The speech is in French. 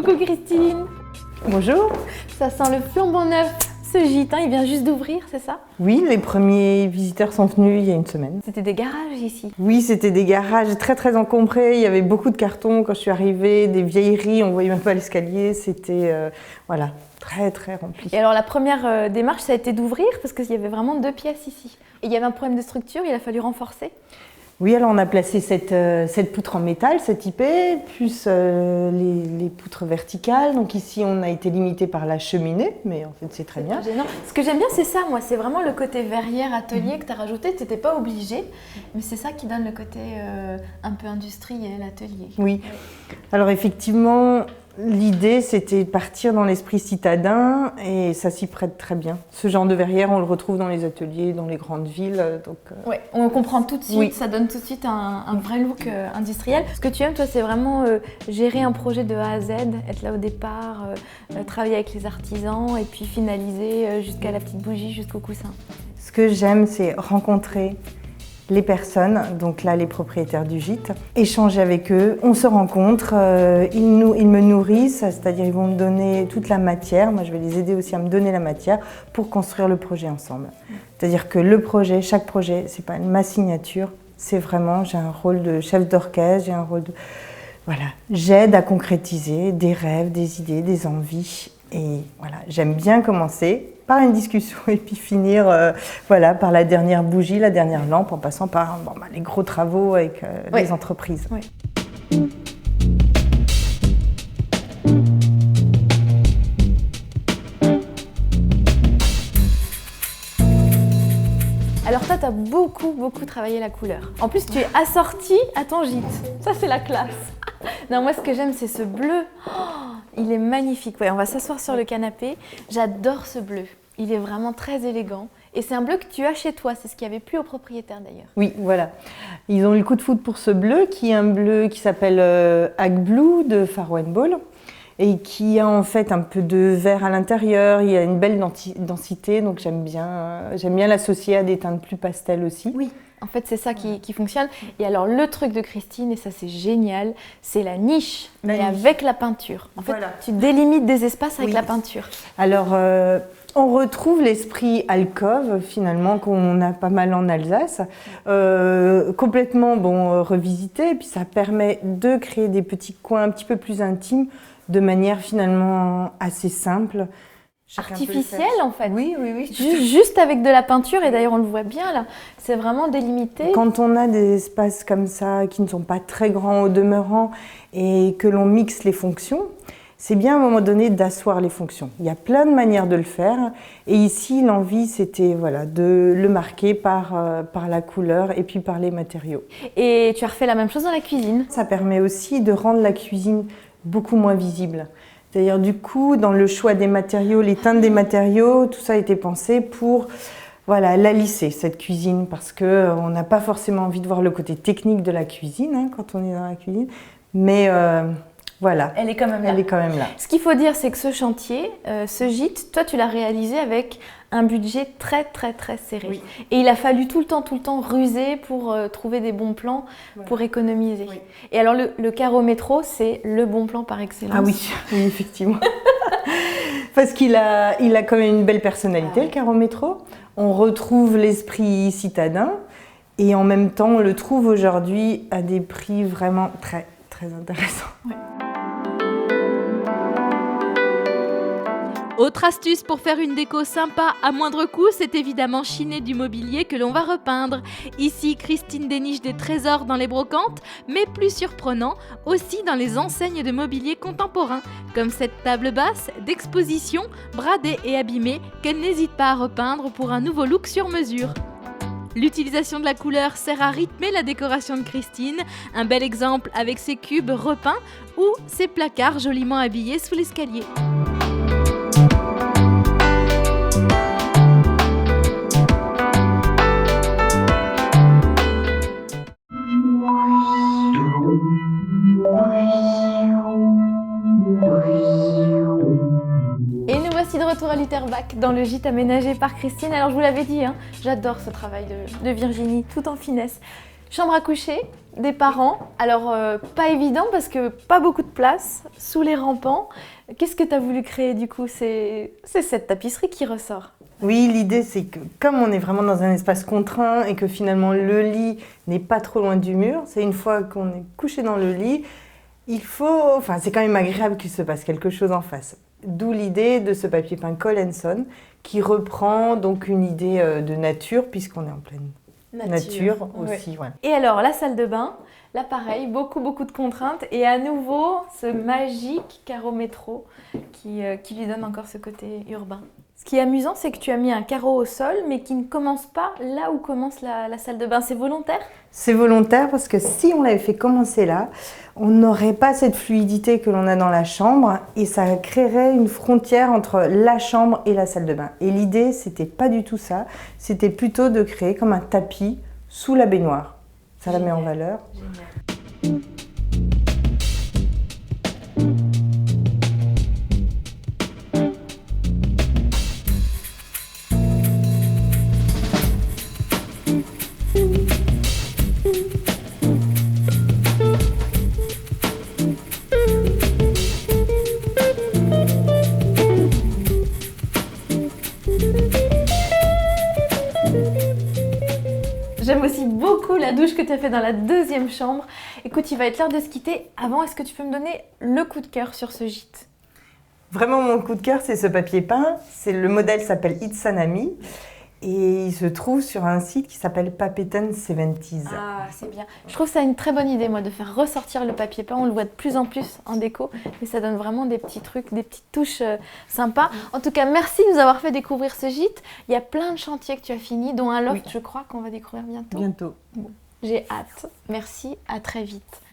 Coucou Christine. Bonjour. Ça sent le flambant neuf. Ce gîte, il vient juste d'ouvrir, c'est ça? Oui, les premiers visiteurs sont venus il y a une semaine. C'était des garages ici? Oui, c'était des garages très encombrés. Il y avait beaucoup de cartons quand je suis arrivée, des vieilleries, on ne voyait même pas l'escalier. C'était voilà, très rempli. Et alors la première démarche, ça a été d'ouvrir parce qu'il y avait vraiment 2 pièces ici. Et il y avait un problème de structure, il a fallu renforcer? Oui, alors on a placé cette poutre en métal, cette IP, plus les poutres verticales. Donc ici, on a été limité par la cheminée, mais en fait, c'est très bien. Gênant. Ce que j'aime bien, c'est ça, moi, c'est vraiment le côté verrière, atelier que tu as rajouté. Tu n'étais pas obligé, mais c'est ça qui donne le côté un peu industriel, atelier. Oui, alors effectivement, l'idée, c'était de partir dans l'esprit citadin et ça s'y prête très bien. Ce genre de verrière, on le retrouve dans les ateliers, dans les grandes villes. Ouais, on comprend tout de suite, oui. Ça donne tout de suite un vrai look industriel. Ce que tu aimes, toi, c'est vraiment gérer un projet de A à Z, être là au départ, travailler avec les artisans et puis finaliser jusqu'à la petite bougie, jusqu'au coussin. Ce que j'aime, c'est rencontrer les personnes, donc là les propriétaires du gîte, échanger avec eux, on se rencontre, ils me nourrissent, c'est-à-dire ils vont me donner toute la matière, moi je vais les aider aussi à me donner la matière pour construire le projet ensemble. C'est-à-dire que le projet, chaque projet, c'est pas ma signature, c'est vraiment, j'ai un rôle de chef d'orchestre, j'ai un rôle de... Voilà, j'aide à concrétiser des rêves, des idées, des envies. Et voilà, j'aime bien commencer par une discussion et puis finir voilà, par la dernière bougie, la dernière lampe, en passant par les gros travaux avec les entreprises. Oui. Alors toi, tu as beaucoup travaillé la couleur. En plus, tu es assortie à ton gîte. Ça, c'est la classe. Non, moi, ce que j'aime, c'est ce bleu. Oh, il est magnifique. Ouais, on va s'asseoir sur le canapé. J'adore ce bleu. Il est vraiment très élégant. Et c'est un bleu que tu as chez toi. C'est ce qu'il n'y avait plus au propriétaire, d'ailleurs. Oui, voilà. Ils ont eu le coup de foudre pour ce bleu, qui est un bleu qui s'appelle Ag Blue de Farrow & Ball. Et qui a en fait un peu de vert à l'intérieur, il y a une belle densité, donc j'aime bien l'associer à des teintes plus pastel aussi. Oui, en fait c'est ça qui fonctionne. Et alors le truc de Christine, et ça c'est génial, c'est la niche, mais avec la peinture. En fait, tu délimites des espaces avec la peinture. Alors, on retrouve l'esprit alcôve finalement qu'on a pas mal en Alsace, complètement revisité, et puis ça permet de créer des petits coins un petit peu plus intimes, de manière finalement assez simple. Artificielle en fait. Oui. Juste avec de la peinture, et d'ailleurs on le voit bien là, c'est vraiment délimité. Quand on a des espaces comme ça, qui ne sont pas très grands au demeurant, et que l'on mixe les fonctions, c'est bien à un moment donné d'asseoir les fonctions. Il y a plein de manières de le faire, et ici l'envie c'était de le marquer par la couleur et puis par les matériaux. Et tu as refait la même chose dans la cuisine. Ça permet aussi de rendre la cuisine beaucoup moins visible. C'est-à-dire du coup, dans le choix des matériaux, les teintes des matériaux, tout ça a été pensé pour la lisser, cette cuisine, parce qu'on n'a pas forcément envie de voir le côté technique de la cuisine quand on est dans la cuisine, mais voilà. Elle est quand même là. Elle est quand même là. Ce qu'il faut dire, c'est que ce chantier, ce gîte, toi tu l'as réalisé avec un budget très serré. Oui. Et il a fallu tout le temps ruser pour trouver des bons plans, pour économiser. Oui. Et alors le carreau métro, c'est le bon plan par excellence. Ah oui, effectivement. Parce qu'il a quand même une belle personnalité, le carreau métro. On retrouve l'esprit citadin et en même temps, on le trouve aujourd'hui à des prix vraiment très intéressants. Ouais. Autre astuce pour faire une déco sympa à moindre coût, c'est évidemment chiner du mobilier que l'on va repeindre. Ici, Christine déniche des trésors dans les brocantes, mais plus surprenant, aussi dans les enseignes de mobilier contemporain, comme cette table basse d'exposition, bradée et abîmée, qu'elle n'hésite pas à repeindre pour un nouveau look sur mesure. L'utilisation de la couleur sert à rythmer la décoration de Christine, un bel exemple avec ses cubes repeints ou ses placards joliment habillés sous l'escalier. Et nous voici de retour à Lutterbach, dans le gîte aménagé par Christine. Alors je vous l'avais dit, j'adore ce travail de Virginie, tout en finesse. Chambre à coucher des parents. Alors, pas évident parce que pas beaucoup de place, sous les rampants. Qu'est-ce que tu as voulu créer du coup? C'est cette tapisserie qui ressort. Oui, l'idée c'est que comme on est vraiment dans un espace contraint et que finalement le lit n'est pas trop loin du mur, c'est une fois qu'on est couché dans le lit, c'est quand même agréable qu'il se passe quelque chose en face. D'où l'idée de ce papier peint Cole & Son qui reprend donc une idée de nature puisqu'on est en pleine nature aussi. Ouais. Et alors la salle de bain, là pareil, beaucoup de contraintes et à nouveau ce magique carreau métro qui lui donne encore ce côté urbain. Ce qui est amusant, c'est que tu as mis un carreau au sol, mais qui ne commence pas là où commence la salle de bain. C'est volontaire? C'est volontaire parce que si on l'avait fait commencer là, on n'aurait pas cette fluidité que l'on a dans la chambre et ça créerait une frontière entre la chambre et la salle de bain. Et l'idée, c'était pas du tout ça. C'était plutôt de créer comme un tapis sous la baignoire. Ça la met en valeur. Génial. J'aime aussi beaucoup la douche que tu as fait dans la deuxième chambre. Écoute, il va être l'heure de se quitter. Avant, est-ce que tu peux me donner le coup de cœur sur ce gîte? Vraiment, mon coup de cœur, c'est ce papier peint. Le modèle s'appelle Itsanami et il se trouve sur un site qui s'appelle Papeton 70s. Ah, c'est bien. Je trouve ça une très bonne idée, moi, de faire ressortir le papier peint. On le voit de plus en plus en déco, mais ça donne vraiment des petits trucs, des petites touches sympas. En tout cas, merci de nous avoir fait découvrir ce gîte. Il y a plein de chantiers que tu as finis, dont un loft, je crois, qu'on va découvrir bientôt. Bientôt. Bon, j'ai hâte. Merci, à très vite.